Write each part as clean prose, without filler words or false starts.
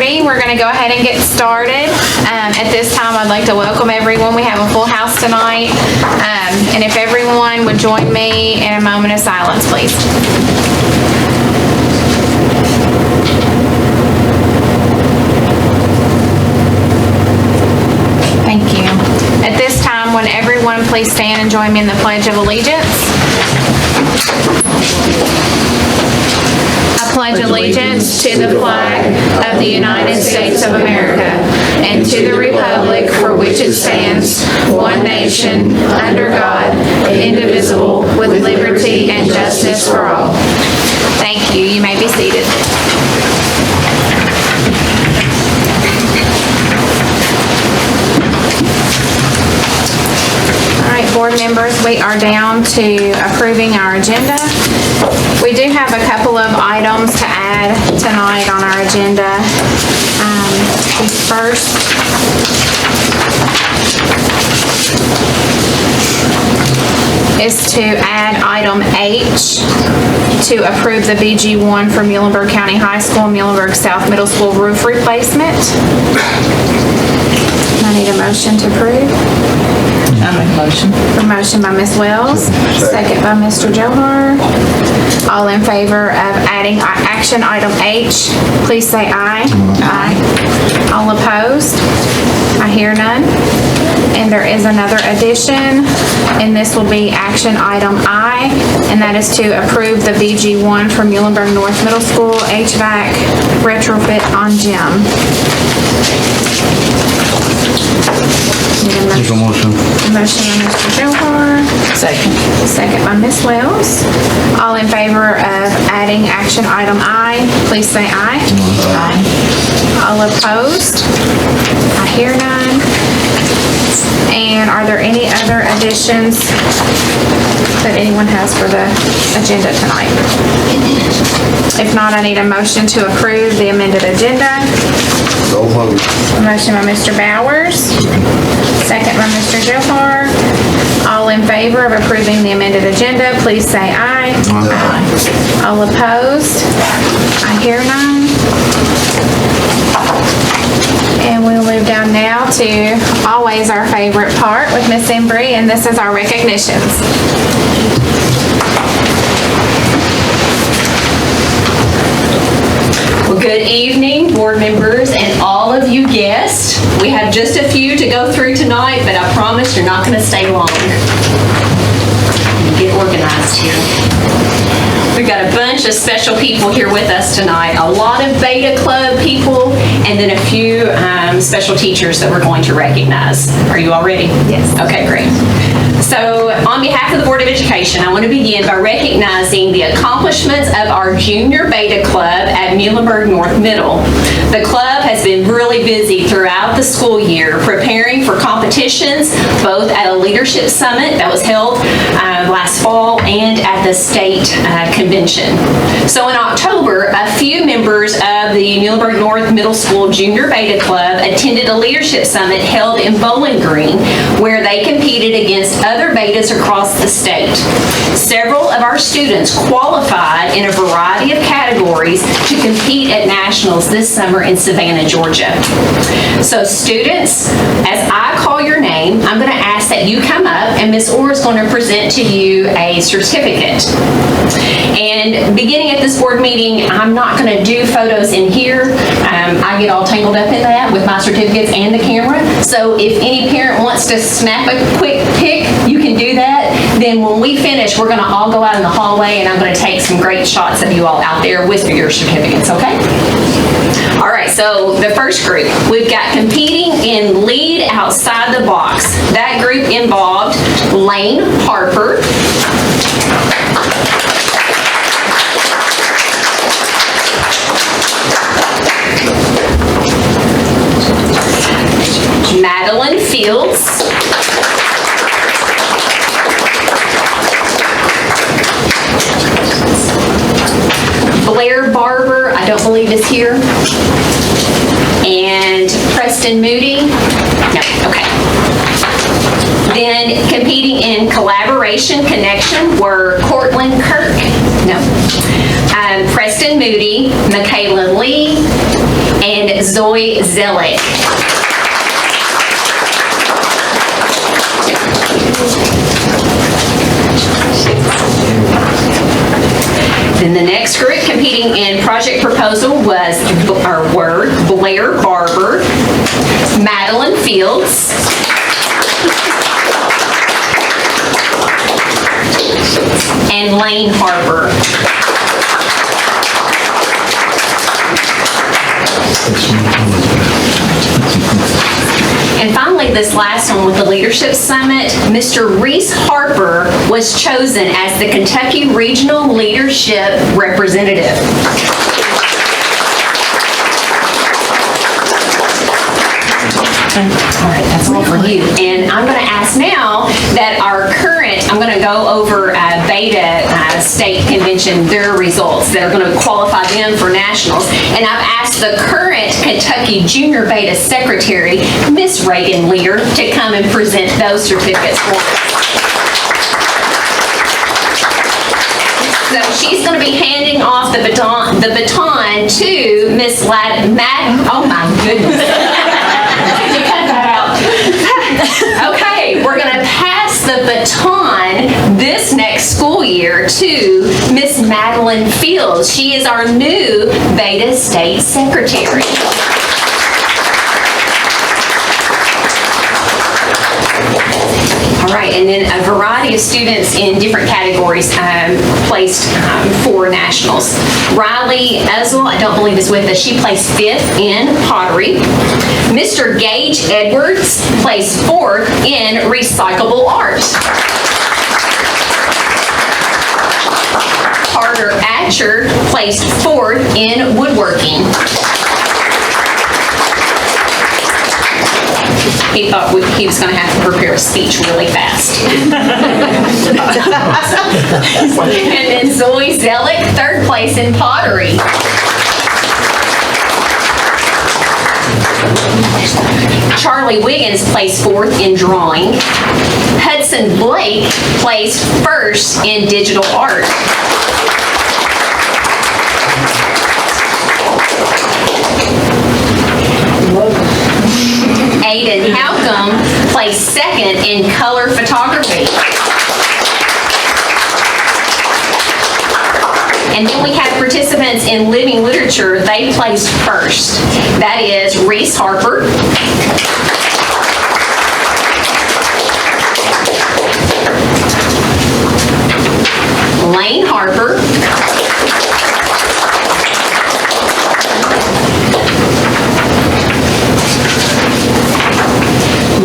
8:30. We're going to go ahead and get started. At this time, I'd like to welcome everyone. We have a full house tonight. And if everyone would join me in a moment of silence, please. Thank you. At this time, would everyone please stand and join me in the Pledge of Allegiance? I pledge allegiance to the flag of the United States of America and to the republic for which it stands, one nation, under God, indivisible, with liberty and justice for all. Thank you. You may be seated. Board members, we are down to approving our agenda. We do have a couple of items to add tonight on our agenda. The first is to add item H to approve the BG1 for Muhlenberg County High School, Muhlenberg South Middle School roof replacement. I need a motion to approve. I make a motion. A motion by Ms. Wells, second by Mr. Johar. All in favor of adding action item H, please say aye. Aye. All opposed? I hear none. And there is another addition, and this will be action item I, and that is to approve the BG1 for Muhlenberg North Middle School HVAC retrofit on gym. Make a motion. Motion by Mr. Johar. Second. Second by Ms. Wells. All in favor of adding action item I, please say aye. Aye. All opposed? I hear none. And are there any other additions that anyone has for the agenda tonight? If not, I need a motion to approve the amended agenda. So moved. Motion by Mr. Bowers. Second by Mr. Johar. All in favor of approving the amended agenda, please say aye. Aye. All opposed? I hear none. And we'll move down now to always our favorite part with Miss Embry, and this is our recognitions. Well, good evening, board members and all of you guests. We have just a few to go through tonight, but I promise you're not going to stay long. Get organized here. We've got a bunch of special people here with us tonight. A lot of Beta Club people, and then a few special teachers that we're going to recognize. Are you all ready? Yes. Okay, great. So on behalf of the Board of Education, I want to begin by recognizing the accomplishments of our Junior Beta Club at Muhlenberg North Middle. The club has been really busy throughout the school year preparing for competitions, both at a leadership summit that was held last fall and at the state convention. So in October, a few members of the Muhlenberg North Middle School Junior Beta Club attended a leadership summit held in Bowling Green, where they competed against other betas across the state. Several of our students qualified in a variety of categories to compete at nationals this summer in Savannah, Georgia. So students, as I call your name, I'm going to ask that you come up, and Ms. Orr is going to present to you a certificate. And beginning at this board meeting, I'm not going to do photos in here. I get all tangled up in that with my certificates and the camera. So if any parent wants to snap a quick pic, you can do that. Then when we finish, we're going to all go out in the hallway, and I'm going to take some great shots of you all out there with your certificates, okay? All right, so the first group, we've got competing in lead outside the box. That group involved Lane Harper, Madeline Fields, Blair Barber, I don't believe is here, and Preston Moody. No, okay. Then competing in collaboration connection were Cortland Kirk No. Preston Moody, Michaela Lee, and Zoe Zellick. Then the next group competing in project proposal were Blair Barber, Madeline Fields, and Lane Harper. And finally, this last one with the Leadership Summit, Mr. Reese Harper was chosen as the Kentucky Regional Leadership Representative. All right, that's all for you. And I'm going to ask now that I'm going to go over Beta State Convention, their results that are going to qualify them for nationals. And I've asked the current Kentucky Junior Beta Secretary, Miss Reagan Lear, to come and present those certificates for us. So she's going to be handing off the baton to Miss oh my goodness. Cut that out. Okay, we're going to pass the baton this next school year to Miss Madeline Fields. She is our new Beta State Secretary. All right, and then a variety of students in different categories placed for nationals. Riley Uzzle, I don't believe is with us, she placed 5th in pottery. Mr. Gage Edwards placed 4th in recyclable art. Carter Atcher placed 4th in woodworking. He thought he was going to have to prepare a speech really fast. And then Zoe Zellick, 3rd place in pottery. Charlie Wiggins placed 4th in drawing. Hudson Blake placed 1st in digital art. Aiden Halcomb placed 2nd in color photography. And then we have participants in living literature. They placed 1st. That is Reese Harper, Lane Harper,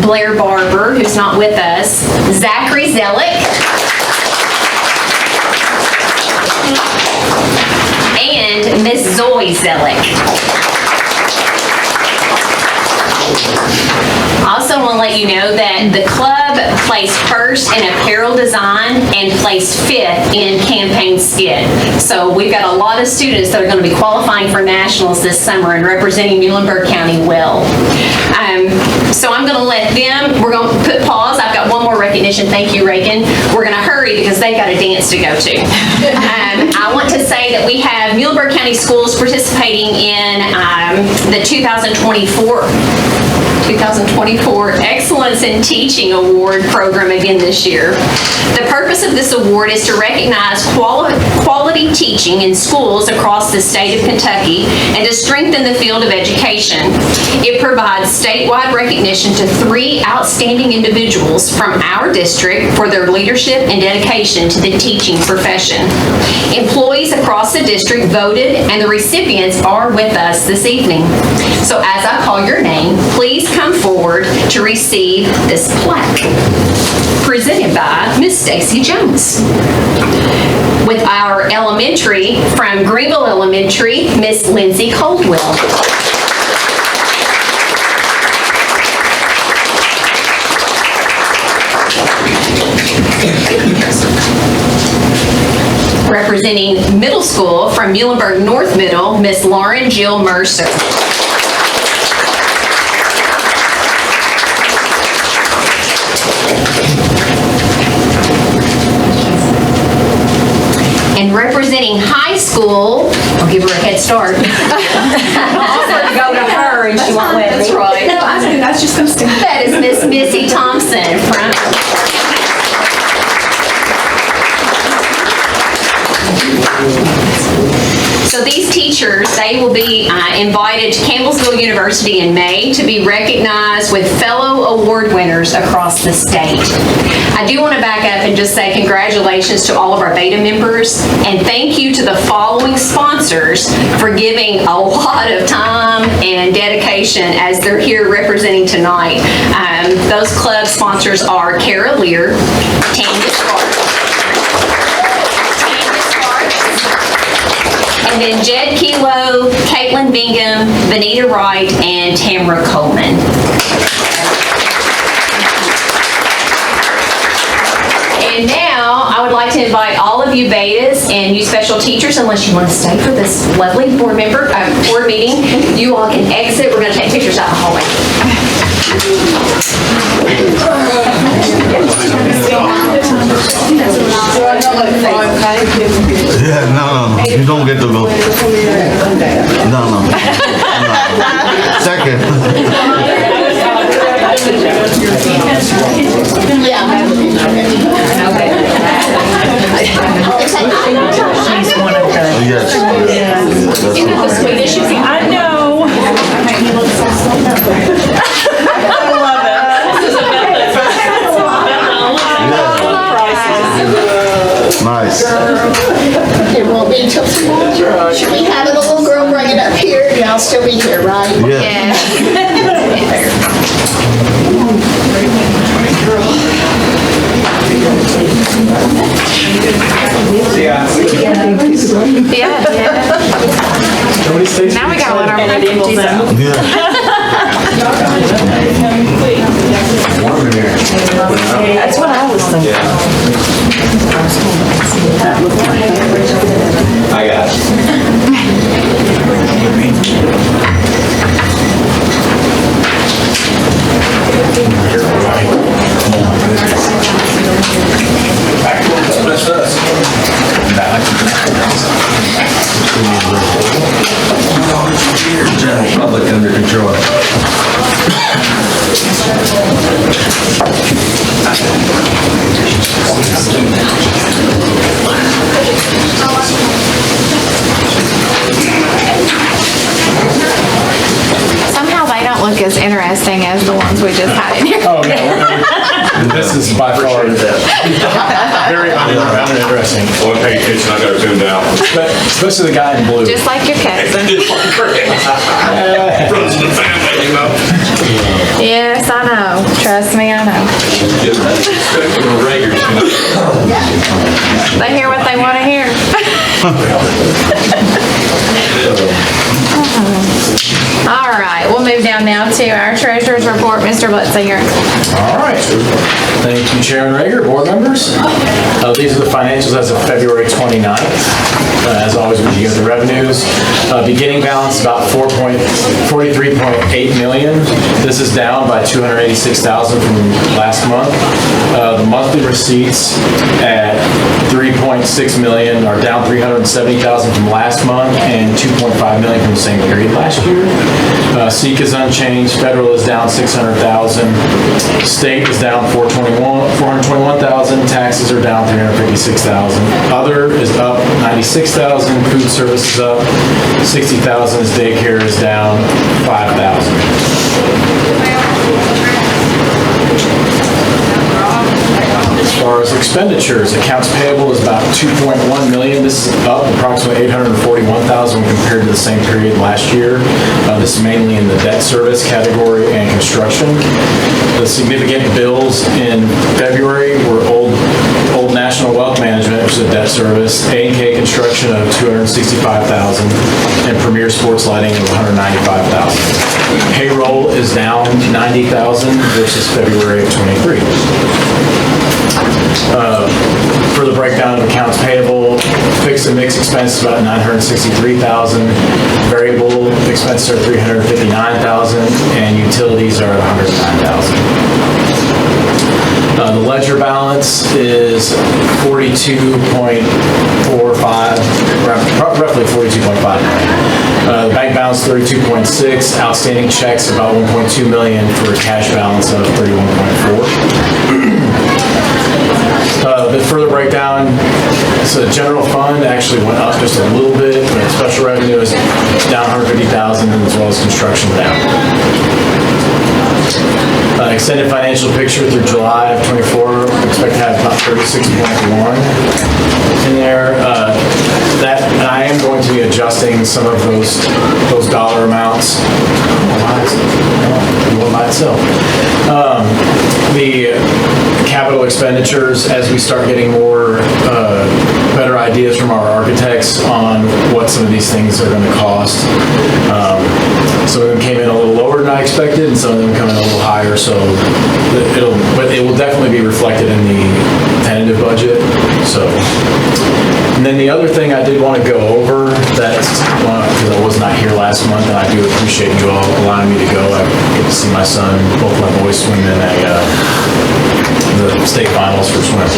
Blair Barber, who's not with us, Zachary Zellick, and Miss Zoe Zellick. I also want to let you know that the club placed 1st in apparel design and placed 5th in campaign skit. So we've got a lot of students that are going to be qualifying for nationals this summer and representing Muhlenberg County well. So I'm going to let them, we're going to put pause. I've got one more recognition. Thank you, Reagan. We're going to hurry because they've got a dance to go to. I want to say that we have Muhlenberg County Schools participating in the 2024 Excellence in Teaching Award program again this year. The purpose of this award is to recognize quality teaching in schools across the state of Kentucky and to strengthen the field of education. It provides statewide recognition to 3 outstanding individuals from our district for their leadership and dedication to the teaching profession. Employees across the district voted, and the recipients are with us this evening. So as I call your name, please come forward to receive this plaque. Presented by Miss Stacy Jones. With our elementary from Greenville Elementary, Miss Lindsay Coldwell. Representing middle school from Muhlenberg North Middle, Miss Lauren Jill Mercer. And representing high school, I'll give her a head start. I'll offer to go to her and she won't let me. That's right. No, I was just gonna say. That is Miss Missy Thompson from. So these teachers, they will be invited to Campbellsville University in May to be recognized with fellow award winners across the state. I do want to back up and just say congratulations to all of our Beta members, and thank you to the following sponsors for giving a lot of time and dedication as they're here representing tonight. Those club sponsors are Kara Lear, Tanya Sparks, and then Jed Kelo, Caitlin Bingham, Benita Wright, and Tamara Coleman. And now, I would like to invite all of you betas and you special teachers, unless you want to stay for this lovely board meeting, you all can exit. We're going to take pictures out in the hallway. Yeah, no, you don't get to go. No. Second. She's one of the. Yes. Isn't it the sweetest you can? I know. I love it. This is a Nice. It won't be until tomorrow. Should we have a little girl bring it up here? And I'll still be here, right? Yeah. Yeah. Now we got what our refugees are. Yeah. That's what I was thinking. I got it. That's us. General public under control. Somehow they don't look as interesting as the ones we just had in here. Oh, no. This is by far very uninteresting. Well, pay attention, I got tuned out. But especially the guy in blue. Just like your cousin. Runs in the family, you know? Yes, I know. Trust me, I know. Raiders, you know? They hear what they want to hear. All right, we'll move down now to our treasurer's report. Mr. Blitzinger. All right. Thank you, Chairman Rager, board members. These are the financials as of February 29th. As always, we get the revenues. Beginning balance about $43.8 million. This is down by $286,000 from last month. The monthly receipts at $3.6 million are down $370,000 from last month and $2.5 million from the same period last year. SEEK is unchanged. Federal is down $600,000. State is down $421,000. Taxes are down $356,000. Other is up $96,000. Food service is up $60,000. Daycare is down $5,000. As far as expenditures, accounts payable is about $2.1 million. This is up approximately $841,000 compared to the same period last year. This is mainly in the debt service category and construction. The significant bills in February were Old National Wealth Management, which is a debt service, A&K Construction of $265,000, and Premier Sports Lighting of $195,000. Payroll is down $90,000 versus February of '23. For the breakdown of accounts payable, fixed and mixed expenses about $963,000, variable expenses are $359,000, and utilities are $109,000. The ledger balance is 42.45, roughly 42.5. The bank balance 32.6, outstanding checks about 1.2 million for a cash balance of 31.4. A bit further breakdown, so the general fund actually went up just a little bit, but special revenue is down 150,000, as well as construction down. Extended financial picture through July of '24, expect to have about 36.1 in there. And I am going to be adjusting some of those dollar amounts. One by itself. The capital expenditures, as we start getting more better ideas from our architects on what some of these things are going to cost. Some of them came in a little lower than I expected, and some of them come in a little higher. So it will definitely be reflected in the tentative budget. So, and then the other thing I did want to go over, that's because I was not here last month, and I do appreciate you all allowing me to go. I get to see my son, both my boys swim in the state finals for swim.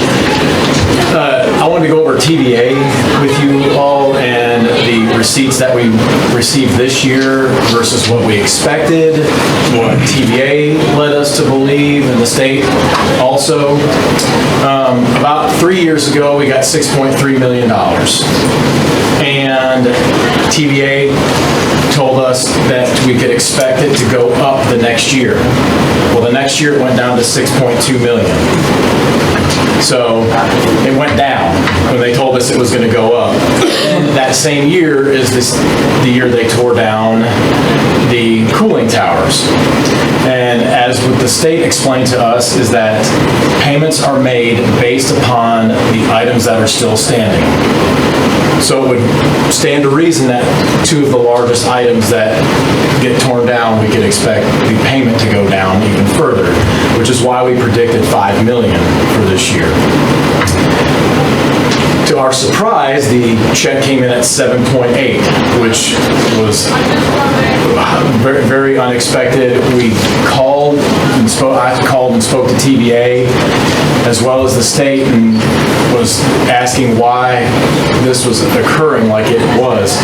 I wanted to go over TVA with you all and the receipts that we received this year versus what we expected, what TVA led us to believe, and the state also. About 3 years ago, we got $6.3 million. And TVA told us that we could expect it to go up the next year. Well, the next year it went down to 6.2 million. So it went down when they told us it was going to go up. And that same year is the year they tore down the cooling towers. And as what the state explained to us is that payments are made based upon the items that are still standing. So it would stand to reason that two of the largest items that get torn down, we could expect the payment to go down even further, which is why we predicted $5 million for this year. To our surprise, the check came in at 7.8, which was very, very unexpected. I called and spoke to TVA as well as the state and was asking why this was occurring like it was.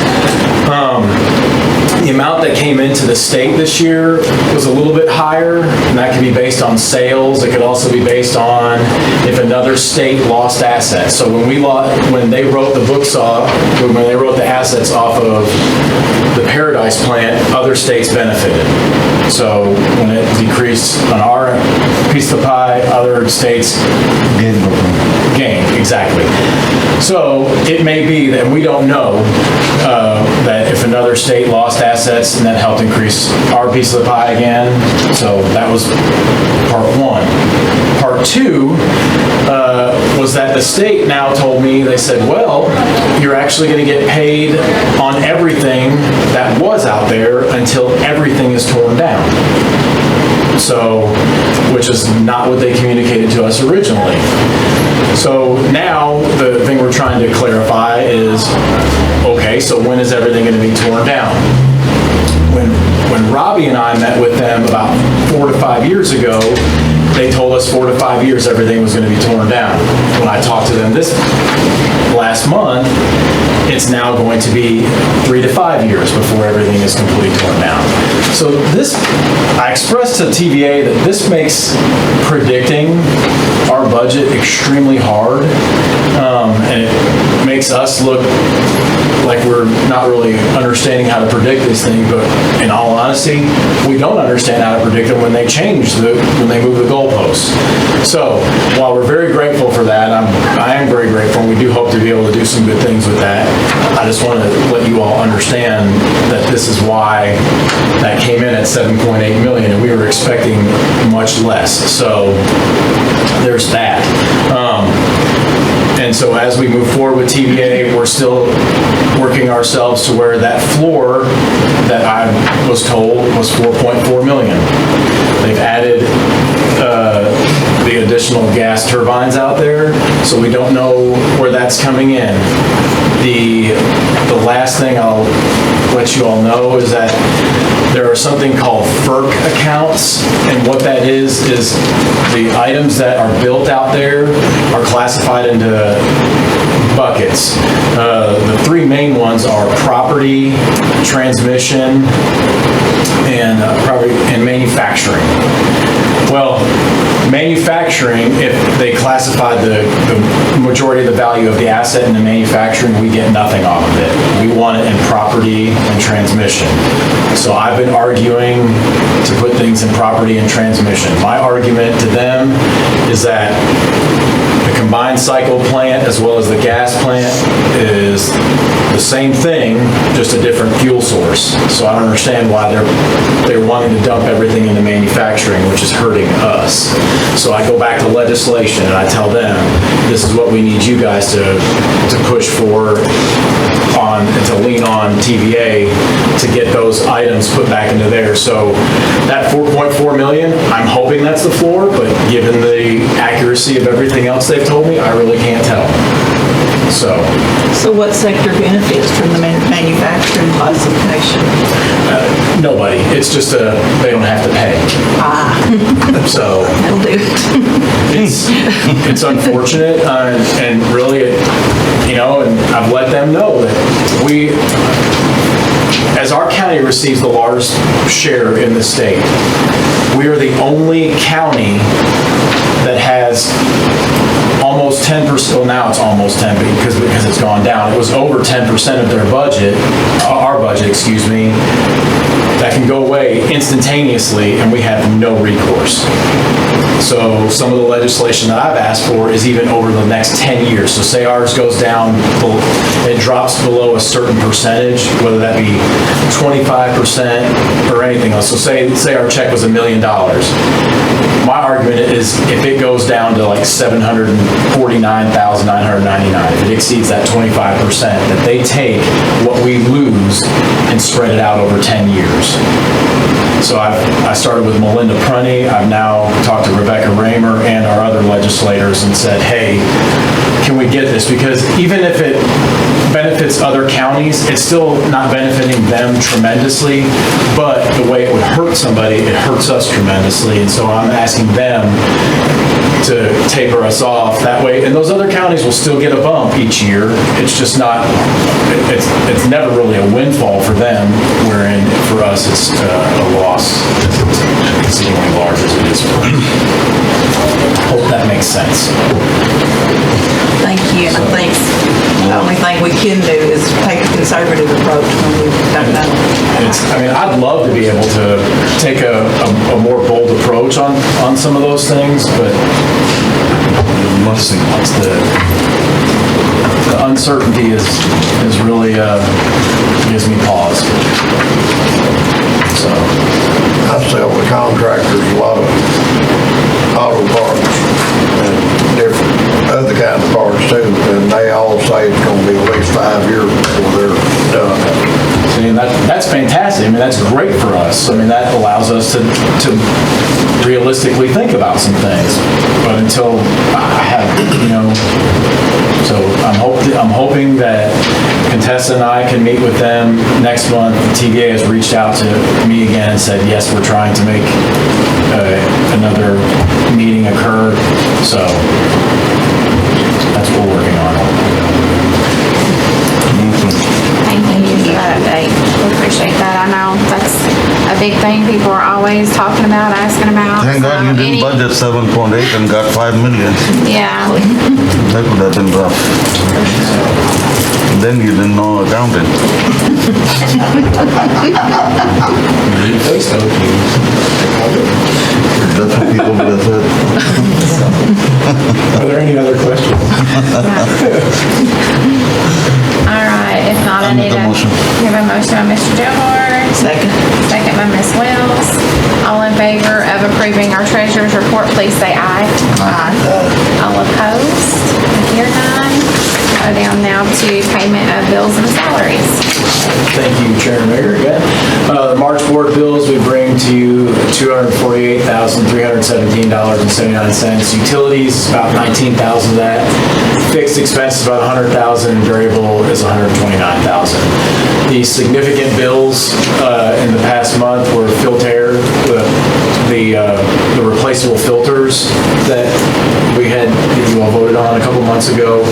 The amount that came into the state this year was a little bit higher, and that could be based on sales. It could also be based on if another state lost assets. So when they wrote the books off, when they wrote the assets off of the Paradise plant, other states benefited. So when it decreased on our piece of the pie, other states gained, exactly. So it may be that we don't know that if another state lost assets and that helped increase our piece of the pie again. So that was part one. Part two was that the state now told me, they said, well, you're actually going to get paid on everything that was out there until everything is torn down. So, which is not what they communicated to us originally. So now the thing we're trying to clarify is, okay, so when is everything going to be torn down? When Robbie and I met with them about 4 to 5 years ago, they told us 4 to 5 years everything was going to be torn down. When I talked to them this last month, it's now going to be 3 to 5 years before everything is completely torn down. So this, I expressed to TVA that this makes predicting our budget extremely hard, and it makes us look like we're not really understanding how to predict this thing, but in all honesty, we don't understand how to predict them when they when they move the goalposts. So while we're very grateful for that, I am very grateful, and we do hope to be able to do some good things with that. I just want to let you all understand that this is why that came in at 7.8 million, and we were expecting much less. So there's that. And so as we move forward with TVA, we're still working ourselves to where that floor that I was told was 4.4 million. They've added the additional additional gas turbines out there, so we don't know where that's coming in. The last thing I'll let you all know is that there are something called FERC accounts, and what that is the items that are built out there are classified into buckets. The three main ones are property, transmission, and manufacturing. Well, manufacturing, if they classify the majority of the value of the asset into manufacturing, we get nothing off of it. We want it in property and transmission. So I've been arguing to put things in property and transmission. My argument to them is that the combined cycle plant as well as the gas plant is the same thing, just a different fuel source. So I don't understand why they're wanting to dump everything into manufacturing, which is hurting us. So I go back to legislation and I tell them, this is what we need you guys to push for and to lean on TVA to get those items put back into there. So that 4.4 million, I'm hoping that's the floor, but given the accuracy of everything else they've told me, I really can't tell. So what sector benefits from the manufacturing classification? Nobody. It's just they don't have to pay. So That'll do it. it's unfortunate, and really, and I've let them know that we, as our county receives the largest share in the state, we are the only county that has almost 10%, well now it's almost 10 because it's gone down. It was over 10% of their budget, our budget, excuse me, that can go away instantaneously and we have no recourse. So some of the legislation that I've asked for is even over the next 10 years. So say ours goes down, it drops below a certain percentage, whether that be 25% or anything else. So say our check was $1 million. My argument is if it goes down to like $749,999, if it exceeds that 25%, that they take what we lose and spread it out over 10 years. So I started with Melinda Prunty. I've now talked to Rebecca Raymer and our other legislators and said, hey, can we get this? Because even if it benefits other counties, it's still not benefiting them tremendously, but the way it would hurt somebody, it hurts us tremendously. And so I'm asking them to taper us off that way. And those other counties will still get a bump each year. It's just not, it's never really a windfall for them, wherein for us it's a loss exceedingly large as it is for us. Hope that makes sense. Thank you. I think the only thing we can do is take a conservative approach when we don't know. I'd love to be able to take a more bold approach on some of those things, but the uncertainty is really gives me pause. So I sell the contractors a lot of auto parts and different other kind of parts too, and they all say it's gonna be at least 5 years before they're done. See, that's fantastic. That's great for us. That allows us to realistically think about some things. But until I have, so I'm hoping that Contessa and I can meet with them next month. The TVA has reached out to me again and said, yes, we're trying to make another meeting occur. So that's what we're working on. Thank you for that update. We appreciate that. I know that's a big thing people are always talking about, asking about. Thank God you didn't budget 7.8 and got 5 million. Yeah. That would have been rough. Then you didn't know accounting. That's what people would have said. Are there any other questions? All right, if not, I I'll make need a motion. We have a motion by Mr. Gilmore. Second. Second by Ms. Wells. All in favor of approving our treasurer's report, please say aye. Aye. All opposed? I hear none. go down now to payment of bills and salaries. Thank you, Chairman Mayor, again. The March board bills we bring to you $248,317.79. Utilities is about $19,000 of that. Fixed expenses about $100,000, and variable is $129,000. The significant bills in the past month were Filter, the replaceable filters that we had, you all voted on a couple months ago.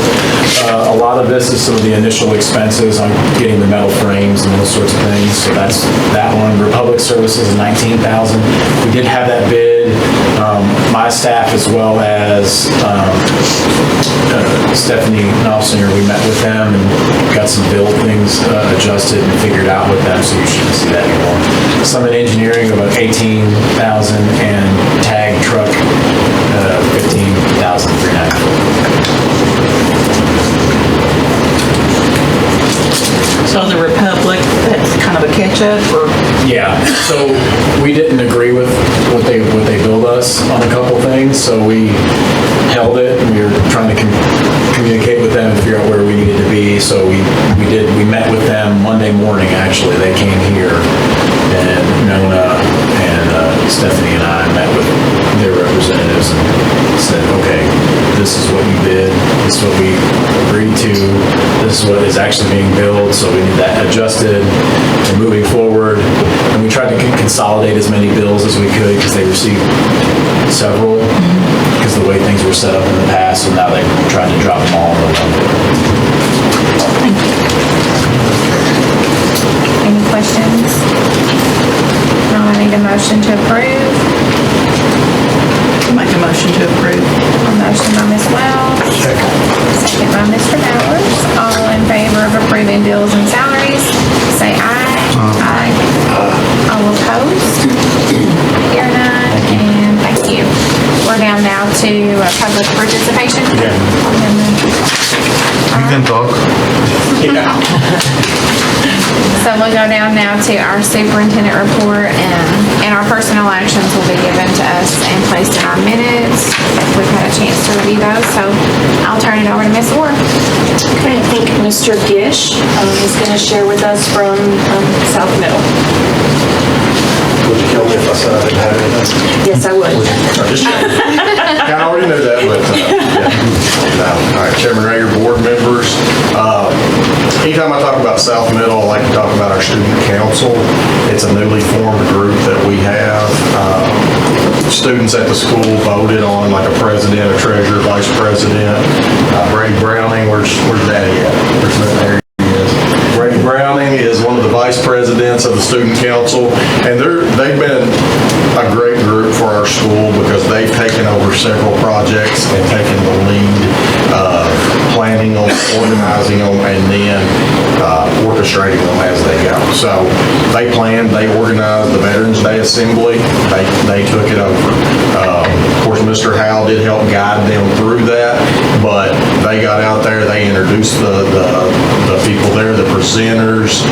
A lot of this is some of the initial expenses on getting the metal frames and those sorts of things. So that's that one. Republic Services is $19,000. We did have that bid. My staff as well as Stephanie Knopfsinger, we met with them and got some bill things adjusted and figured out with them, so you shouldn't see that anymore. Summit Engineering about $18,000 and Tag Truck $15,390. So the Republic, that's kind of a catch-up, or? Yeah, so we didn't agree with what they billed us on a couple things, so we held it, and we were trying to communicate with them and figure out where we needed to be, so we met with them Monday morning, actually. They came here, and Nona and Stephanie and I met with their representatives and said, okay, this is what you bid, this is what we agreed to, this is what is actually being billed, so we need that adjusted and moving forward. And we tried to consolidate as many bills as we could because they received several because the way things were set up in the past, so now they're trying to drop them all into one bill. Any questions? No, I need a motion to approve. Make a motion to approve. A motion by Ms. Wells. Second by Mr. Bowers. All in favor of approving bills and salaries, say aye. Aye. All opposed? Hear none, and thank you. We're down now to public participation. You can talk. So we'll go down now to our superintendent report, and our personnel actions will be given to us and placed in our minutes. We've had a chance to review those, so I'll turn it over to Ms. Orr. Okay, I think Mr. Gish is going to share with us from South Middle. Would you kill me if I said I didn't have anything? Yes, I would. Just kidding. I already knew that, but, yeah. No. All right, Chairman Rager, board members. Anytime I talk about South Middle, I like to talk about our student council. It's a newly formed group that we have. Students at the school voted on like a president, a treasurer, vice president. Brady Browning, where's Daddy at? There he is. Brady Browning is one of the vice presidents of the student council, and they've been a great group for our school because they've taken over several projects and taken the lead, planning them, organizing them, and then orchestrating them as they go. So they planned, they organized the Veterans Day Assembly, they took it over. Of course, Mr. Howell did help guide them through that, but they got out there, they introduced the people there, the presenters,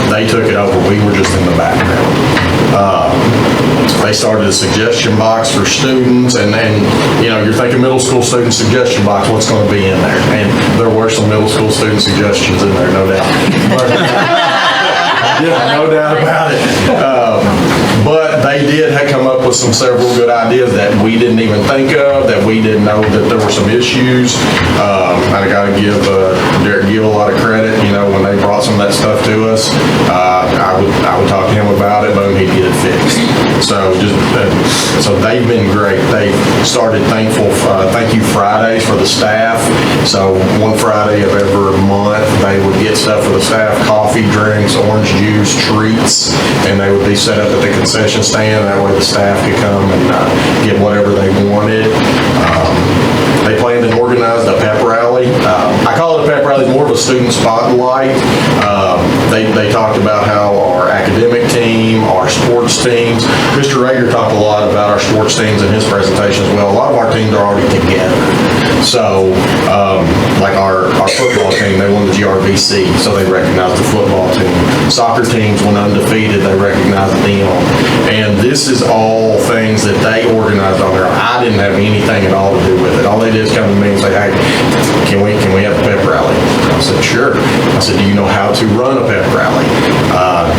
they took it over, we were just in the background. They started a suggestion box for students, and then, you're thinking middle school student suggestion box, what's going to be in there? And there were some middle school student suggestions in there, no doubt. Yeah, no doubt about it. But they did come up with several good ideas that we didn't even think of, that we didn't know that there were some issues. I got to give Derek Gill a lot of credit, when they brought some of that stuff to us. I would talk to him about it, but he'd get it fixed. So they've been great. They started Thank You Fridays for the staff. So one Friday of every month, they would get stuff for the staff, coffee, drinks, orange juice, treats, and they would be set up at the concession stand. That way the staff could come and get whatever they wanted. They planned and organized a pep rally. I call it a pep rally, more of a student spotlight. They talked about how our academic team, our sports teams, Mr. Rager talked a lot about our sports teams in his presentation as well. A lot of our teams are already together. So, like our football team, they won the GRVC, so they recognized the football team. Soccer teams went undefeated, they recognized them. And this this is all things that they organized on their own. I didn't have anything at all to do with it. All they did is come to me and say, hey, can we have a pep rally? I said, sure. I said, do you know how to run a pep rally?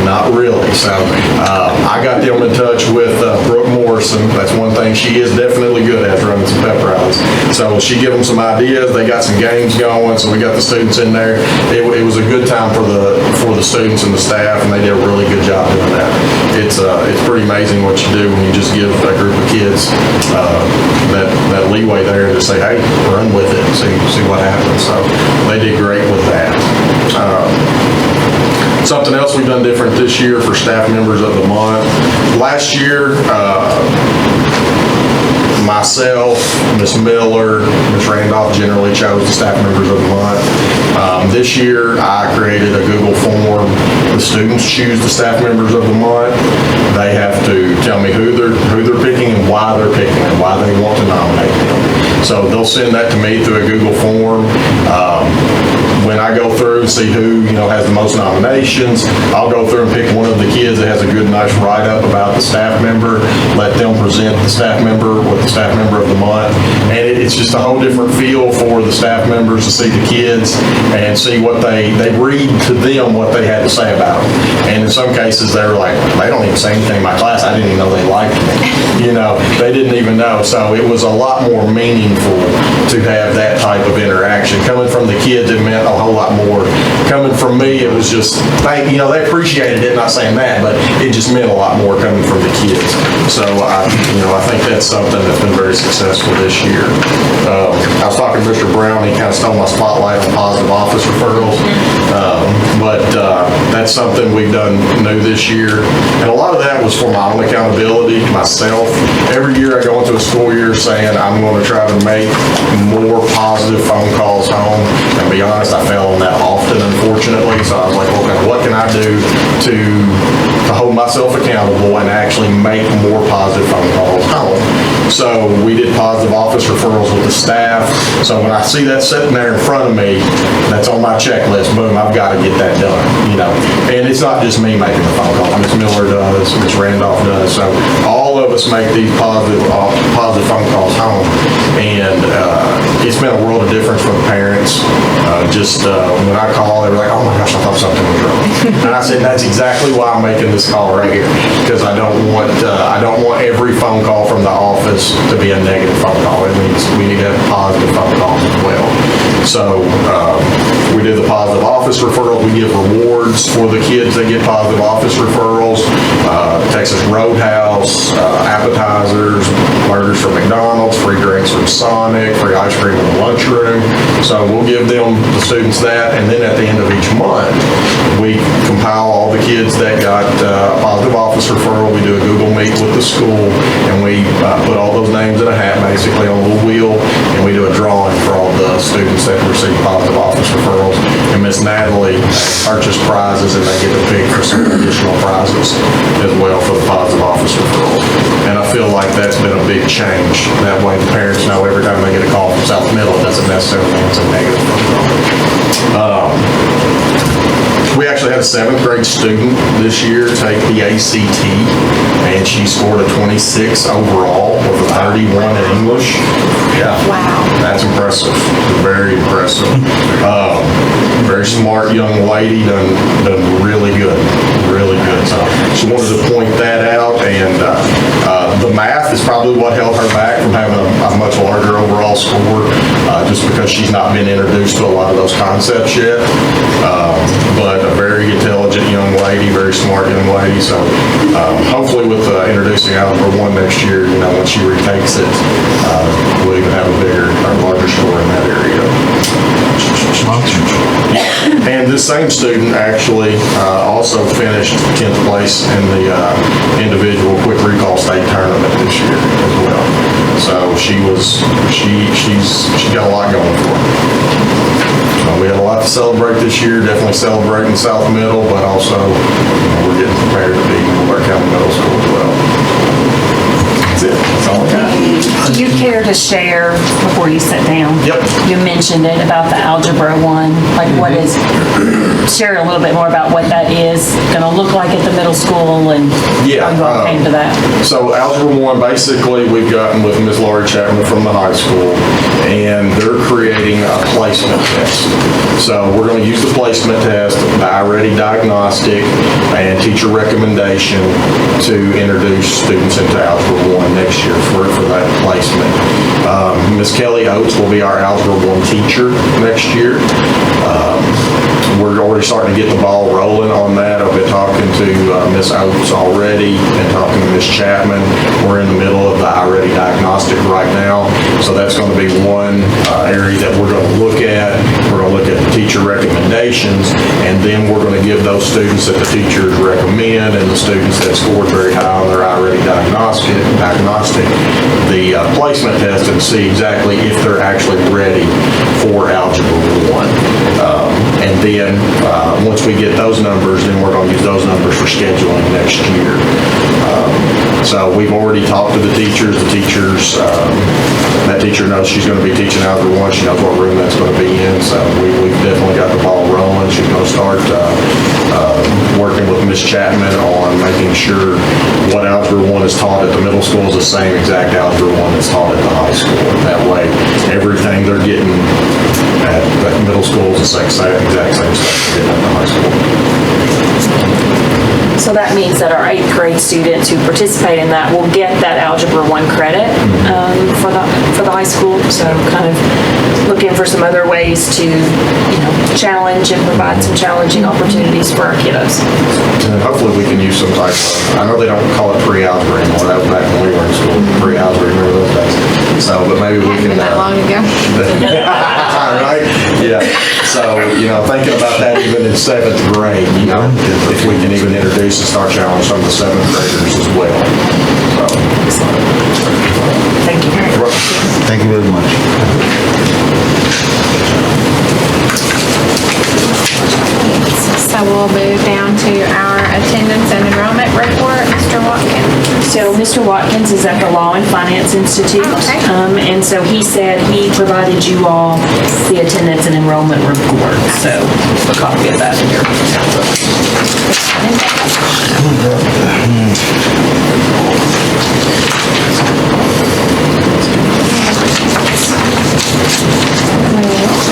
Not really. So I got them in touch with Brooke Morrison. That's one thing she is definitely good at, running some pep rallies. So she gave them some ideas. They got some games going, so we got the students in there. It was a good time for the students and the staff, and they did a really good job doing that. It's pretty amazing what you do when you just give a group of kids that leeway there and just say, hey, run with it and see what happens. So they did great with that. Something else we've done different this year for staff members of the month. Last year, myself, Ms. Miller, Ms. Randolph generally chose the staff members of the month. This year, I created a Google form. The students choose the staff members of the month. They have to tell me who they're picking and why they're picking and why they want to nominate them. So they'll send that to me through a Google form. When I go through and see who, has the most nominations, I'll go through and pick one of the kids that has a good, nice write-up about the staff member, let them present the staff member with the staff member of the month. And it's just a whole different feel for the staff members to see the kids and see what they read to them what they had to say about them. And in some cases, they were like, they don't even say anything in my class. I didn't even know they liked me. They didn't even know. So it was a lot more meaningful to have that type of interaction. Coming from the kids, it meant a whole lot more. Coming from me, it was just, they appreciated it, not saying that, but it just meant a lot more coming from the kids. So I think that's something that's been very successful this year. I was talking to Mr. Brown, he kind of stole my spotlight on positive office referrals. But that's something we've done new this year. And a lot of that was for my own accountability, myself. Every year I go into a school year saying I'm going to try to make more positive phone calls home. And to be honest, I fail on that often, unfortunately. So I was like, okay, what can I do to hold myself accountable and actually make more positive phone calls home? So we did positive office referrals with the staff. So when I see that sitting there in front of me, that's on my checklist. Boom, I've got to get that done. And it's not just me making the phone call. Ms. Miller does, Ms. Randolph does. So all of us make these positive phone calls home. And it's been a world of difference for the parents. When I call, they were like, oh my gosh, I thought something was wrong. And I said, that's exactly why I'm making this call right here. Because I don't want every phone call from the office to be a negative phone call. It means we need to have positive phone calls as well. So we do the positive office referrals. We give rewards for the kids that get positive office referrals. Texas Roadhouse, appetizers, burgers from McDonald's, free drinks from Sonic, free ice cream in the lunchroom. So we'll give them, the students, that. And then at the end of each month, we compile all the kids that got a positive office referral. We do a Google Meet with the school, and we put all those names in a hat, basically, on a little wheel, and we do a drawing for all the students that receive positive office referrals. And Miss Natalie purchased prizes, and they get to pick for some additional prizes as well for the positive office referrals. And I feel like that's been a big change. That way the parents know every time they get a call from South Middle, it doesn't necessarily mean it's a negative phone call. We actually had a 7th grade student this year take the ACT, and she scored a 26 overall with a 31 in English. Yeah. Wow. That's impressive. Very impressive. Very smart young lady, done really good. Really good. So she wanted to point that out, and the math is probably what held her back from having a much larger overall score, just because she's not been introduced to a lot of those concepts yet. But a very intelligent young lady, very smart young lady. So hopefully with introducing Algebra 1 next year, when she retakes it, we'll even have a bigger or larger score in that area. And this same student actually also finished 10th place in the individual quick recall state tournament this year as well. So she's got a lot going for her. So we have a lot to celebrate this year, definitely celebrating South Middle, but also we're getting prepared to be Miller County Middle School as well. That's it. That's all I got. Do you care care to share, before you sit down? Yep. You mentioned it about the Algebra 1, like what is, share a little bit more about what that is gonna look like at the middle school and Yeah, how you all came to that. So Algebra 1, basically, we've gotten with Ms. Laurie Chapman from the high school, and they're creating a placement test. So we're going to use the placement test, the iReady diagnostic, and teacher recommendation to introduce students into Algebra 1 next year for that placement. Ms. Kelly Oates will be our Algebra 1 teacher next year. We're already starting to get the ball rolling on that. I've been talking to Ms. Oates already and talking to Ms. Chapman. We're in the middle of the iReady diagnostic right now, so that's going to be one area that we're going to look at. We're going to look at the teacher recommendations, and then we're going to give those students that the teachers recommend and the students that scored very high on their iReady diagnostic the placement test and see exactly if they're actually ready for Algebra 1. And then, once we get those numbers, then we're going to use those numbers for scheduling next year. So we've already talked to the teachers. The teachers, that teacher knows she's going to be teaching Algebra 1. She knows what room that's going to be in. So we've definitely got the ball rolling. She's going to start working with Ms. Chapman on making sure what Algebra 1 is taught at the middle school is the same exact Algebra 1 that's taught at the high school. That way, everything they're getting at the middle school is the exact same stuff they're getting at the high school. So that means that our 8th grade students who participate in that will get that Algebra 1 credit for the high school. So kind of looking for some other ways to, challenge and provide some challenging opportunities for our kiddos. And hopefully we can use some type of, I know they don't call it pre-algebra anymore. That was back when we were in school, pre-algebra, remember those days? So, but maybe we can. Happened that long ago. Right? Yeah. So, thinking about that even in 7th grade, if we can even introduce and start challenging some of the 7th graders as well. So. Thank you. Thank you very much. So we'll move down to our attendance and enrollment report. Mr. Watkins. So Mr. Watkins is at the Law and Finance Institute. Okay. And so he said he provided you all the attendance and enrollment report. So a copy of that here.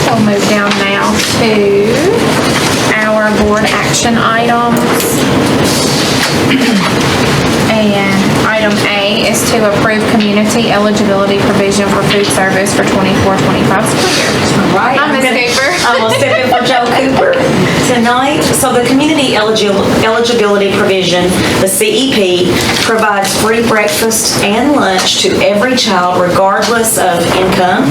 We'll move down now to our board action items. And item A is to approve community eligibility provision for food service for 24-25 school year. Right. Hi, Ms. Cooper. I'm gonna step in for Joe Cooper tonight. So the community eligibility provision, the CEP, provides free breakfast and lunch to every child regardless of income.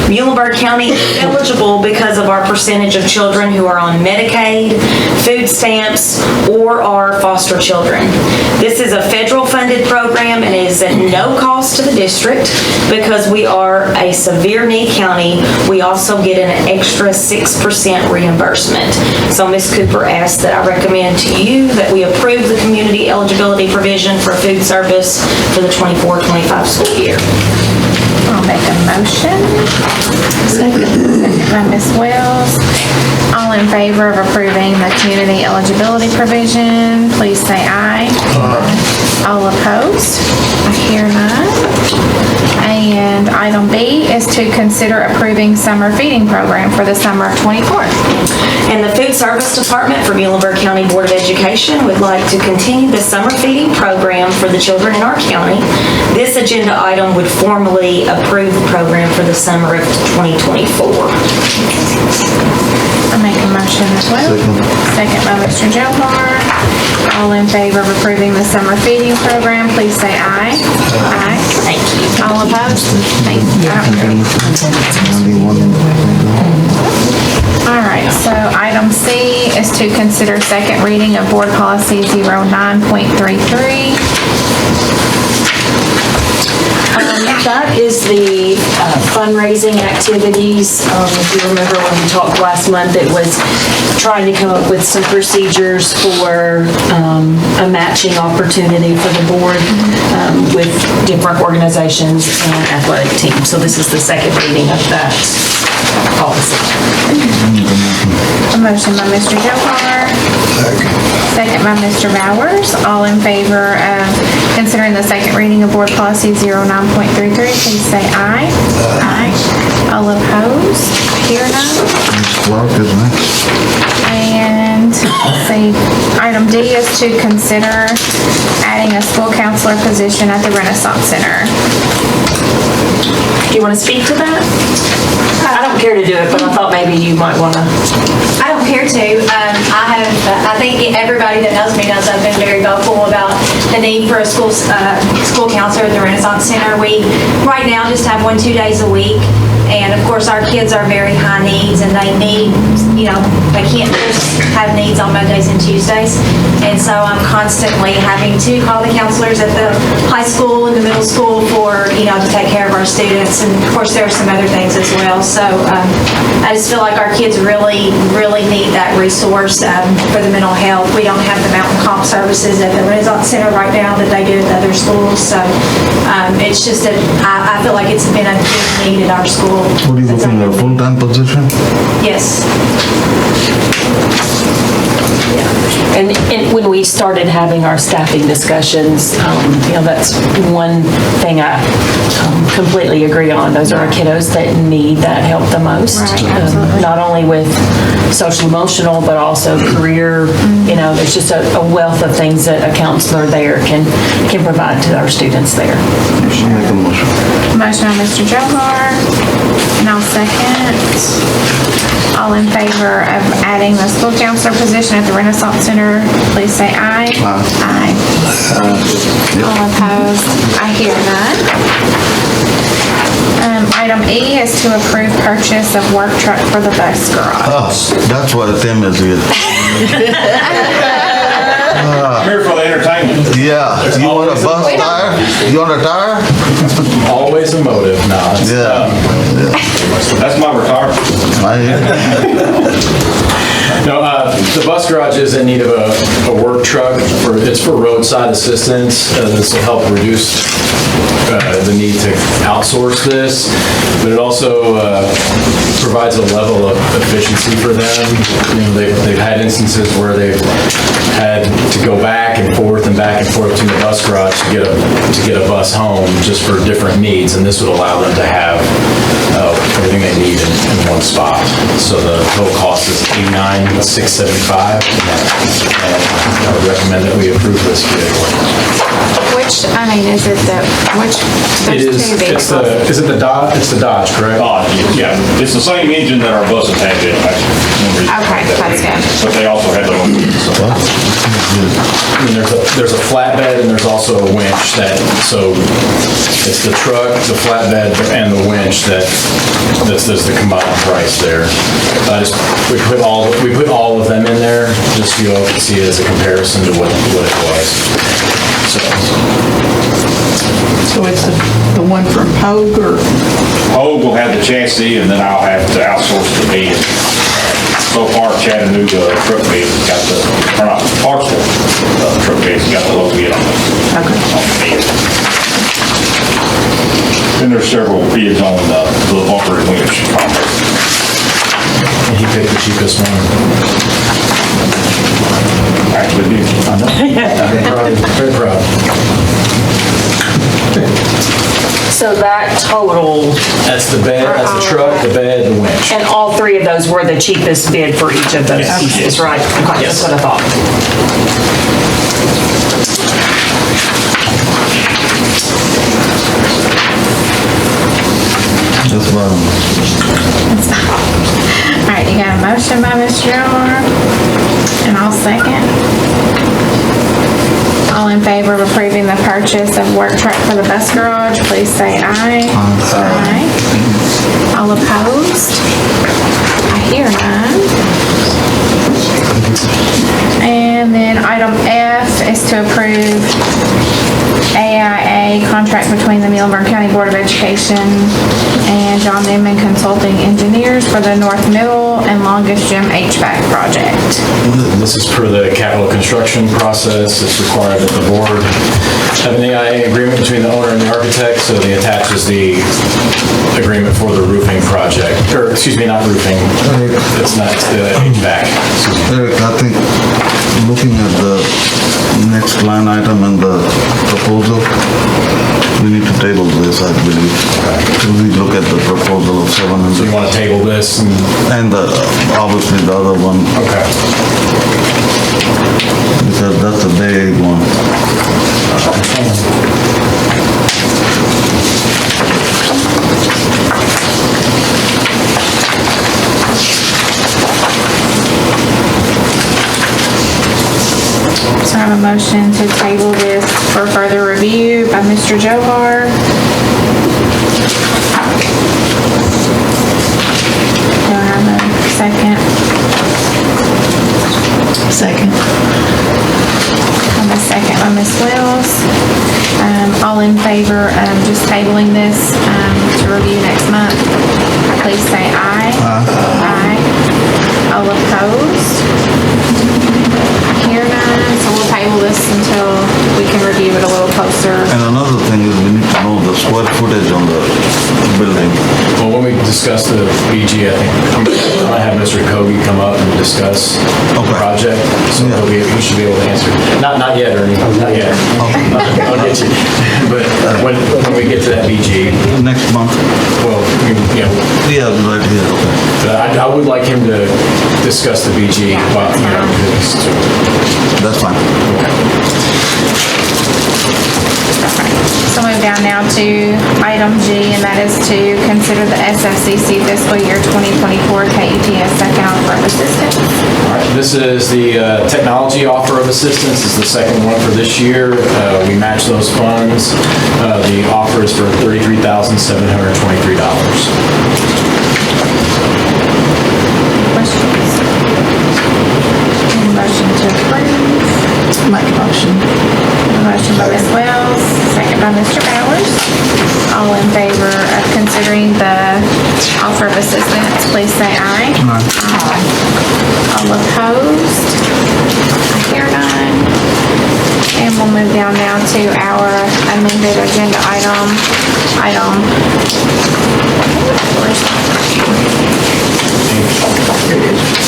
Muhlenberg County is eligible because of our percentage of children who are on Medicaid, food stamps, or are foster children. This is a federal funded program and is at no cost to the district. Because we are a severe need county, we also get an extra 6% reimbursement. So Ms. Cooper asked that I recommend to you that we approve the community eligibility provision for food service for the 24-25 school year. I'll make a motion. Second by Ms. Wells. All in favor of approving the community eligibility provision, please say aye. All opposed? I hear none. And item B is to consider approving summer feeding program for the summer of '24. And the Food Service Department for Muhlenberg County Board of Education would like to continue the summer feeding program for the children in our county. This agenda item would formally approve the program for the summer of 2024. I make a motion as well. Second by Mr. Johar. All in favor of approving the summer feeding program, please say aye. Aye. Thank you. All opposed? Thank you. All right, so item C is to consider second reading of Board Policy 09.33. That is the fundraising activities. If you remember when we talked last month, it was trying to come up with some procedures for a matching opportunity for the board. with different organizations and athletic teams. So this is the second reading of that policy. A motion by Mr. Johar. Second by Mr. Bowers. All in favor of considering the second reading of Board Policy 09.33, please say aye. Aye. All opposed? Hear none? Clark, isn't it? And let's see, item D is to consider adding a school counselor position at the Renaissance Center. Do you want to speak to that? I don't care to do it, but I thought maybe you might want to. I don't care to. I think everybody that knows me knows I've been very vocal about the need for a school counselor at the Renaissance Center. We right now just have 1-2 days a week. And of course, our kids are very high needs and they need, they can't just have needs on Mondays and Tuesdays. And so I'm constantly having to call the counselors at the high school and the middle school for, to take care of our students. And of course, there are some other things as well. So I just feel like our kids really, really need that resource for the mental health. We don't have the mountain comp services at the Renaissance Center right now that they do at the other schools. So it's just that I feel like it's been a big need at our school. What are you looking at, a full-time position? Yes. And when we started having our staffing discussions, that's one thing I completely agree on. Those are our kiddos that need that help the most. Right, absolutely. Not only with social emotional, but also career. There's just a wealth of things that a counselor there can provide to our students there. Make a motion. Motion by Mr. Johar, and I'll second. All in favor of adding the school counselor position at the Renaissance Center, please say aye. Aye. All opposed? I hear none. Item E is to approve purchase of work truck for the bus garage. Oh, that's what Tim is here. I'm here for the entertainment. Yeah, you want a bus tire? You want a tire? Always a motive, no. That's my retirement. No, the bus garage is in need of a work truck. It's for roadside assistance. This will help reduce the need to outsource this, but it also provides a level of efficiency for them. They've had instances where they've had to go back and forth to the bus garage to get a bus home just for different needs, and this would allow them to have everything they need in one spot. So the total cost is $89,675, and I would recommend that we approve this vehicle. There's two vehicles. Is it the Dodge? It's the Dodge, correct? Yeah, it's the same engine that our buses have in, actually. Okay, that's good. But they also have their own. And there's a flatbed and there's also a winch so it's the truck, the flatbed, and the winch that's the combined price there. We put all of them in there just so you all can see it as a comparison to what it was. So it's the one from Pogue or? Hogue will have the chassis, and then I'll have to outsource the bed. So far, Chattanooga truck bed's got Parksville truck bed's got the low bid on the bed. Then there's several bids on the bumper and winch. And he picked the cheapest one. Actually, did. I know. Very proud. So that total, That's the bed, that's the truck, the bed, the winch. and all three of those were the cheapest bid for each of those pieces, right? Okay, that's what I thought. That's fine. All right, you got a motion by Mr. Johar, and I'll second. All in favor of approving the purchase of work truck for the bus garage, please say aye. Aye. All opposed? I hear none. And then item F is to approve AIA a contract between the Muhlenberg County Board of Education and John Newman Consulting Engineers for the North Middle and Longest Gym HVAC project. This is per the capital construction process. It's required that the board have an AIA agreement between the owner and the architect, so they attaches the agreement for the roofing project, or excuse me, not roofing, it's not, it's the HVAC. Eric, I think looking at the next line item and the proposal, we need to table this, I believe. Till we look at the proposal of So you 700 want to table this and, and obviously the other one, okay. because that's the big one. So I have a motion to table this for further review by Mr. Johar. Do I have a second? Second. I have a second by Ms. Wells. All in favor of just tabling this to review next month, please say aye. Aye. All opposed? Hear none, so we'll table this until we can review it a little closer. And another thing is we need to know the square footage on the building. Well, when we discuss the BG, I think I might have Mr. Kobe come up and discuss the project, so he should be able to answer. Not yet, Ernie, not yet. I'll get you. But when we get to that BG, Next month? well, you know, Yeah, right here, okay. I would like him to discuss the BG, but, you know, That's fine. So move down now to item G, and that is to consider the SFCC fiscal year 2024 KETS second offer of assistance. all right, this is the technology offer of assistance. It's the second one for this year. We match those funds. The offer is for $33,723. Questions? Any motion to approve? Make a motion. Motion by Ms. Wells, second by Mr. Bowers. All in favor of considering the offer of assistance, please say aye. Aye. All opposed? I hear none. And we'll move down now to our amended agenda item.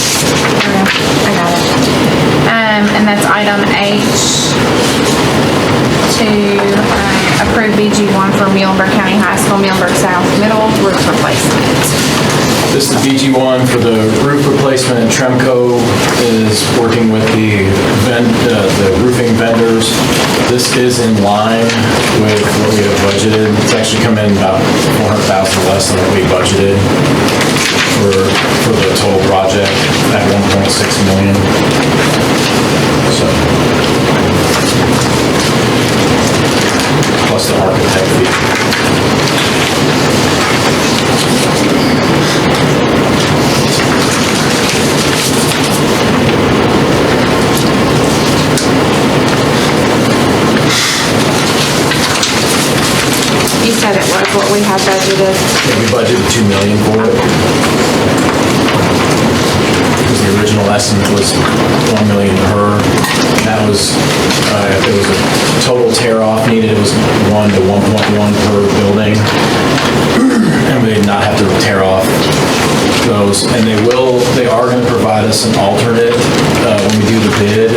I got it. And that's item H to approve BG1 for Muhlenberg County High School, Muhlenberg South Middle roof replacement. This is the BG1 for the roof replacement. Tremco is working with the roofing vendors. This is in line with what we have budgeted. It's actually come in about $400,000 less than what we budgeted for the total project at $1.6 million. So, plus the architect fee. You said it was what we had budgeted. We budgeted $2 million for it. Because the original estimate was $1 million per. That was, if there was a total tear off needed, it was 1 to 1.1 per building. And we did not have to tear off those. And they are going to provide us an alternate when we do the bid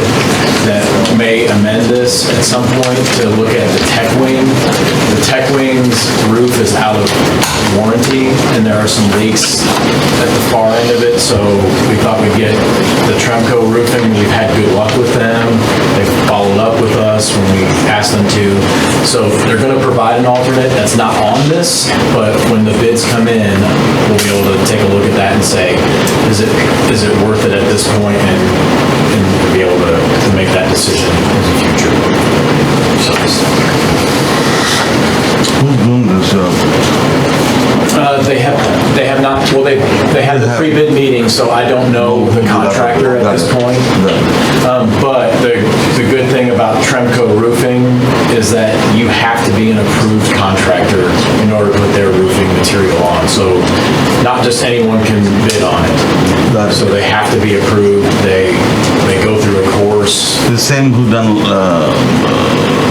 that may amend this at some point to look at the tech wing. The tech wing's roof is out of warranty and there are some leaks at the far end of it, so we thought we'd get the Tremco roofing. We've had good luck with them. They've followed up with us when we asked them to. So they're going to provide an alternate that's not on this, but when the bids come in, we'll be able to take a look at that and say, is it worth it at this point, and be able to make that decision in the future. So, Who's doing this job? they have not, well, they had the pre-bid meeting, so I don't know the contractor at this point. But the good thing about Tremco Roofing is that you have to be in on. So not just anyone can bid on it. So they have to be approved. They go through a course. The same who done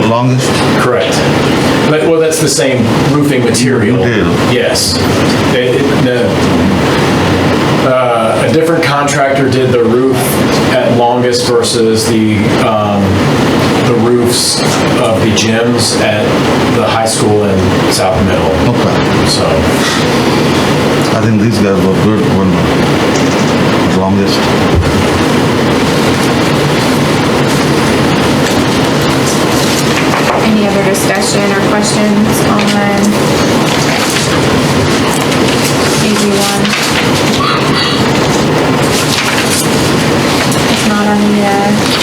longest? Correct. Well, that's the same roofing material. Material. Yes. A different contractor did the roof at Longest versus the roofs of the gyms at the high school in South Middle. Okay. So, I think these guys were good when longest. Any other discussion or questions on BG1? If not, I need a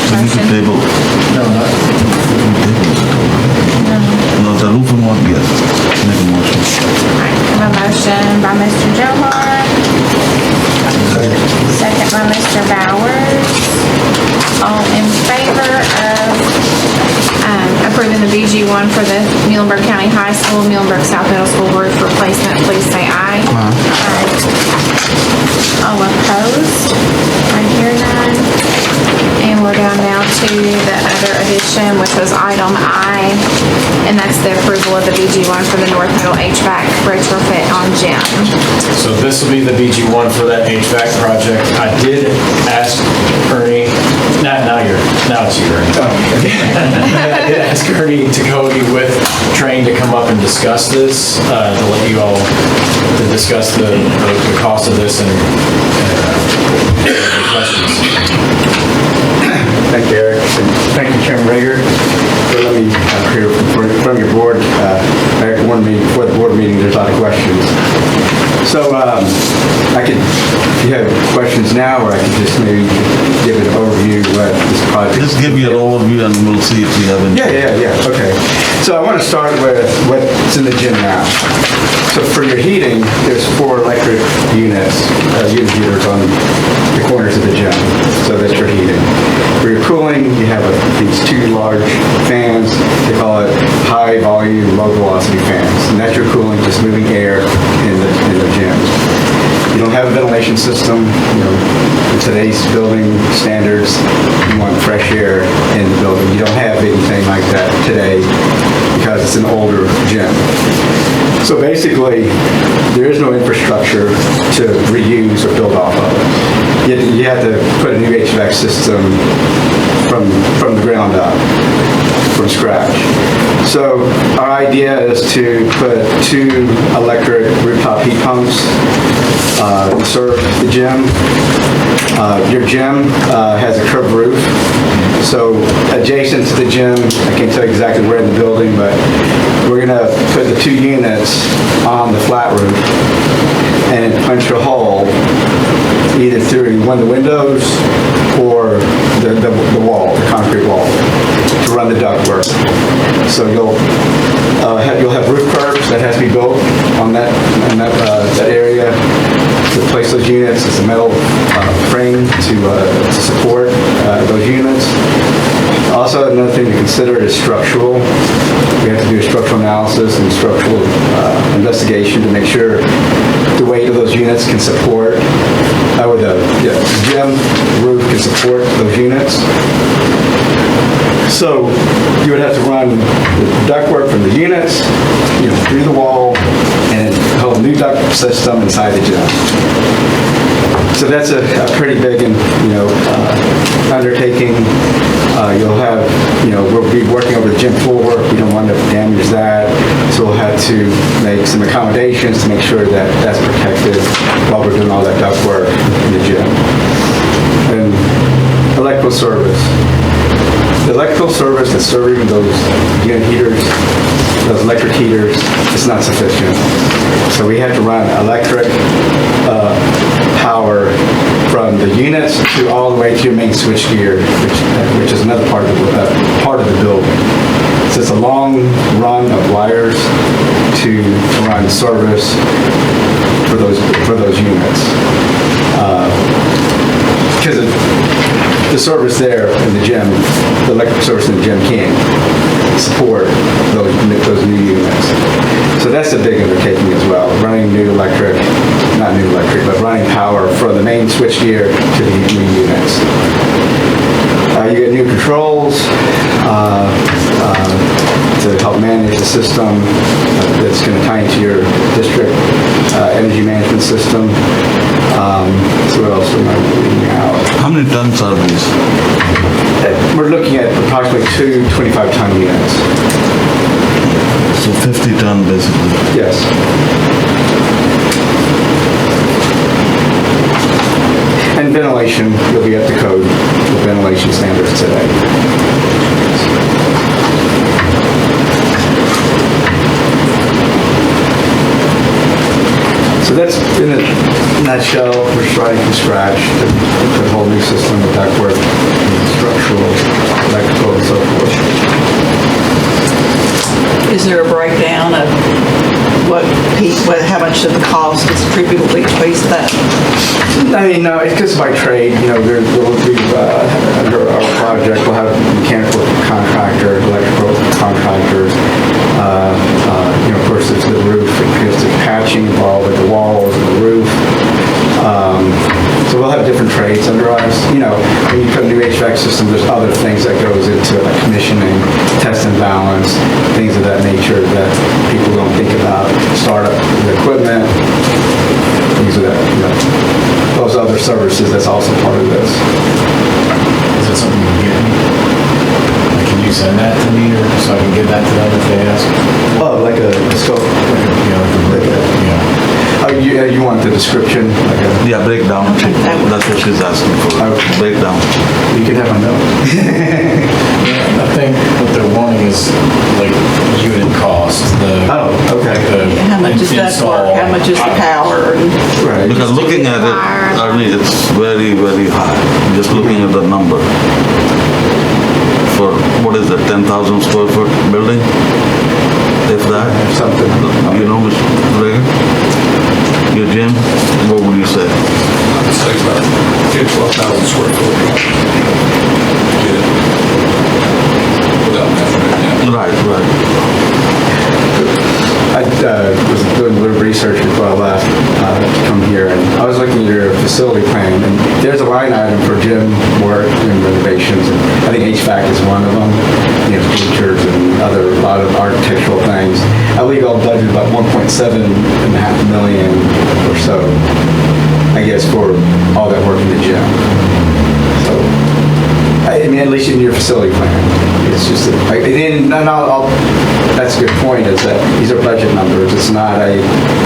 We need to motion. table. No, the roofing one, yes. Make a motion. Alright, I have a motion by Mr. Johar. Second by Mr. Bowers. All in favor of approving the BG1 for the Muhlenberg County High School, Muhlenberg South Middle School roof replacement, please say aye. Aye. All opposed? I hear none. And we're down now to the other addition, which was item I, and that's the approval of the BG1 for the North Middle HVAC retrofit on gym. so this will be the BG1 for that HVAC project. I did ask Ernie, now it's you, Ernie. I did ask Ernie Tacody with Train to come up and discuss this, to let you all, to discuss the cost of this and questions. Thank you, Eric. And thank you, Chairman Rager, for letting me appear from your board. Eric warned me before the board meeting, there's a lot of questions. So I could, if you have questions now, or I could just maybe give an overview of what this project. Just give me an overview and we'll see if we have any. Yeah, okay. So I want to start with what's in the gym now. So for your heating, there's 4 electric units, unit heaters on the corners of the gym. So that's your heating. For your cooling, you have these 2 large fans. They call it high volume, low velocity fans. And that's your cooling, just moving air in the gym. You don't have a ventilation system. You know, in today's building standards, you want fresh air in the building. You don't have anything like that today because it's an older gym. So basically, there is no infrastructure to reuse or build off of. You have to put a new HVAC system from the ground up, from scratch. So our idea is to put 2 electric rooftop heat pumps to serve the gym. Your gym has a curved roof. So adjacent to the gym, I can't tell you exactly where in the building, but we're gonna put the 2 units on the flat roof and punch a hole either through one of the windows or the wall, the concrete wall, to run the ductwork. So you'll have roof curbs that has to be built on that area to place those units. It's a metal frame to support those units. Also, another thing to consider is structural. We have to do a structural analysis and structural investigation to make sure the weight of those units can support, the gym roof can support those units. So you would have to run the ductwork from the units, through the wall, and a whole new duct system inside the gym. So that's a pretty big undertaking. You'll have, we'll be working over the gym floor. We don't want to damage that. So we'll have to make some accommodations to make sure that that's protected while we're doing all that duct work in the gym. And electrical service. The electrical service that's serving those unit heaters, those electric heaters, is not sufficient. So we have to run electric power from the units to all the way to your main switchgear, which is another part of the building. So it's a long run of wires to run service for those units. Because the service there in the gym, the electric service in the gym can't support those new units. So So that's a big undertaking as well, running not new electric, but running power from the main switchgear to the new units. You get new controls to help manage the system that's going to tie into your district energy management system. So what else am I reading out? How many tons are these? We're looking at approximately 2 25-ton units. So 50 ton basically. Yes. And ventilation, you'll be up to code with ventilation standards today. So that's, in a nutshell, we're starting from scratch to a whole new system with ductwork, structural, electrical, and so forth. Is there a breakdown of how much of the cost is attributable to each piece of that? I mean, no, it's just by trade. You know, under our project, we'll have mechanical contractors, electrical contractors. You know, of course, there's the roof, because there's patching involved with the walls and the roof. So we'll have different trades under us. You know, when you put a new HVAC system, there's other things that goes into it, like commissioning, test and balance, things of that nature that people don't think about. Startup the equipment, things of that, you know, those other services, that's also part of this. Is it something you can get me? Like, can you send that to me, or so I can give that to them if they ask? Oh, like a scope? Oh, you want the description? Like Yeah, breakdown. That's what she's asking for. Breakdown. You can have my note. I think what they're wanting is like unit cost. Oh, okay. How much is that work? How much is the power? Right. Because looking at it, I mean, it's very, very high. Just looking at the number. For, what is it, 10,000 square foot building? If that? Something. You know, Mr. Reagan? Your Jim, what would you say? I'd say about 10, 12,000 square foot. Get it. Without measuring it down. Right. I was doing a little research before I left to come here, and I was looking at your facility plan, and there's a line item for gym work and renovations, and I think HVAC is one of them, you know, bleachers and a lot of architectural things. I believe I'll budget about 1.7 million or so, I guess, for all that work in the gym. So, I mean, at least in your facility plan. It's just, that's a good point, is that these are budget numbers, it's not a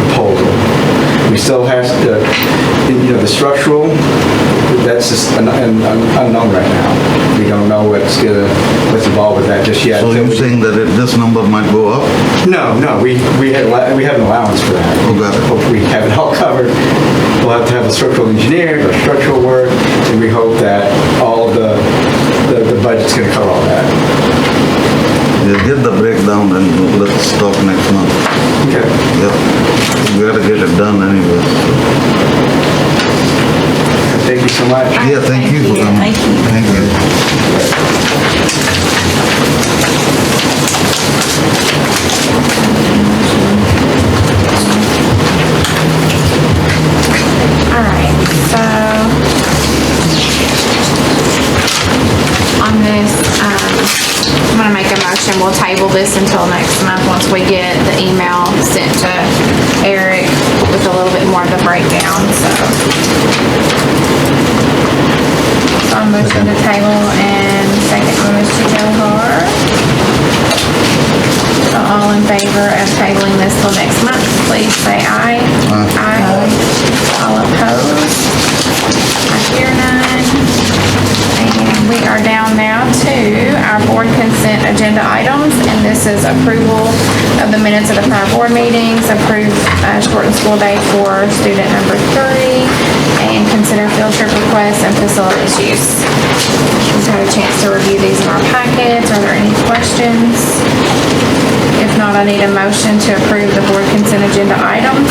proposal. We still have to, you know, the structural, that's just an unknown right now. We don't know what's involved with that just yet. So you're saying that this number might go up? No, we have an allowance for that. Okay. We have it all covered. We'll have to have a structural engineer, or structural work, and we hope that all of the budget's gonna cover all that. Yeah, get the breakdown and let's talk next month. Okay. Yep. We gotta get it done anyway. Thank you so much. Yeah, thank you for coming. Thank you. All right, so on this, I'm gonna make a motion, we'll table this until next month, once we get the email sent to Eric with a little bit more of the breakdown, so. So motion to table and second from Mr. Johar. So all in favor of tabling this till next month, please say aye. Aye. All opposed? I hear none. And we are down now to our board consent agenda items, and this is approval of the minutes of the prior board meetings, approve shortened school day for student number 3, and consider field trip requests and facilities use. We've had a chance to review these in our packets. Are there any questions? If not, I need a motion to approve the board consent agenda items.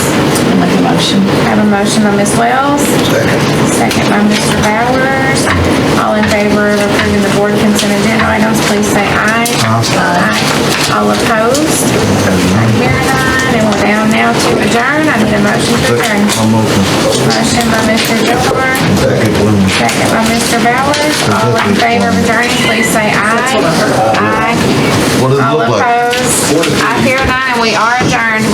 I'll make a motion. I have a motion by Ms. Wells. Second by Mr. Bowers. All in favor of approving the board consent agenda items, please say aye. Aye. All opposed? I hear none, and What does it All look like? opposed? I hear none, and we are adjourned.